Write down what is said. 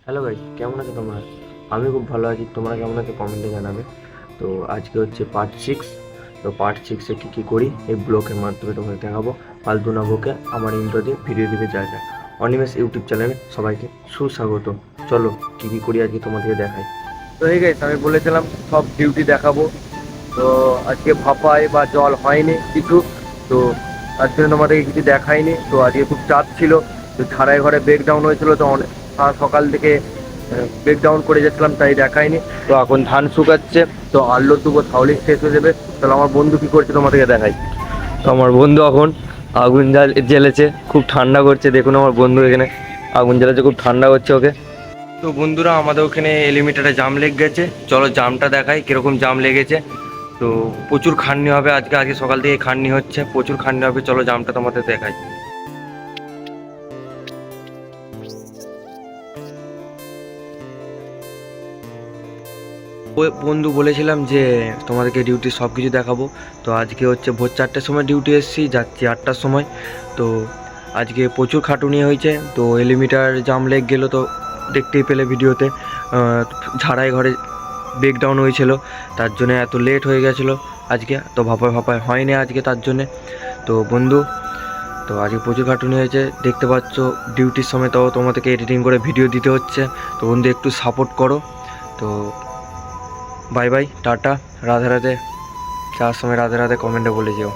Hello guys, কেমন আছো তোমরা? আমি খুব ভালো আছি। তোমরা কেমন আছো কমেন্টে জানাবে। তো আজকে হচ্ছে পার্ট 6। তো পার্ট 6-এ কী কী করি এই ব্লগের মাধ্যমে তোমাদের দেখাবো। ফালতু না বকে আমার ইন্ট্রো দিয়ে ভিডিও দিকে যায় যায়। অনিমেষ ইউটিউব চ্যানেলে সবাইকে সুস্বাগত। চলো কী কী করি আজকে তোমাদেরকে দেখাই। তো এই গাইস, আমি বলেছিলাম সব ডিউটি দেখাবো। তো আজকে ভাপায় বা জল হয়নি কিছু। তো তার জন্য তোমাদেরকে কিছু দেখায়নি। তো আজকে খুব চাপ ছিল। তো ছাড়াই ঘরে ব্রেকডাউন হয়েছিল, তো অনেক সকাল থেকে ব্রেকডাউন করে যাচ্ছিলাম, তাই দেখায়নি। তো এখন ধান শুকাচ্ছে, তো আলু দুবো তাহলেই শেষ হয়ে যাবে। তাহলে আমার বন্ধু কী করছে তোমাদেরকে দেখাই। তো আমার বন্ধু এখন আগুন জ্বেলেছে, খুব ঠান্ডা করছে। দেখুন আমার বন্ধু এখানে আগুন জ্বেলেছে, খুব ঠান্ডা করছে ওকে। তো বন্ধুরা, আমাদের ওখানে এলিমিটারে জাম লেগে গেছে। চলো জামটা দেখাই কিরকম জাম লেগেছে। তো প্রচুর খাটনি হবে আজকে, আজকে সকাল থেকে খাটনি হচ্ছে, প্রচুর খাটনি হবে। চলো জামটা তোমাদের দেখাই। ওই বন্ধু বলেছিলাম যে তোমাদেরকে ডিউটি সব কিছু দেখাবো। তো আজকে হচ্ছে ভোর 4টার সময় ডিউটি এসেছি, যাচ্ছি 8টার সময়। তো আজকে প্রচুর খাটুনি হয়েছে। তো এলিমিটার জাম লেগ গেলো, তো দেখতেই পেলে ভিডিওতে। ঝাড়াই ঘরে ব্রেকডাউন হয়েছিল, তার জন্য এত লেট হয়ে গেছিলো আজকে। তো ভাপায় ভাপায় হয়নি আজকে তার জন্যে। তো বন্ধু, তো আজকে প্রচুর খাটুনি হয়েছে দেখতে পাচ্ছ। ডিউটির সময় তো তোমাদেরকে এডিটিং করে ভিডিও দিতে হচ্ছে। তো বন্ধু একটু সাপোর্ট করো। তো bye bye, tata, Radhe Radhe. যাওয়ার সময় রাধে রাধে কমেন্টে বলে যেও।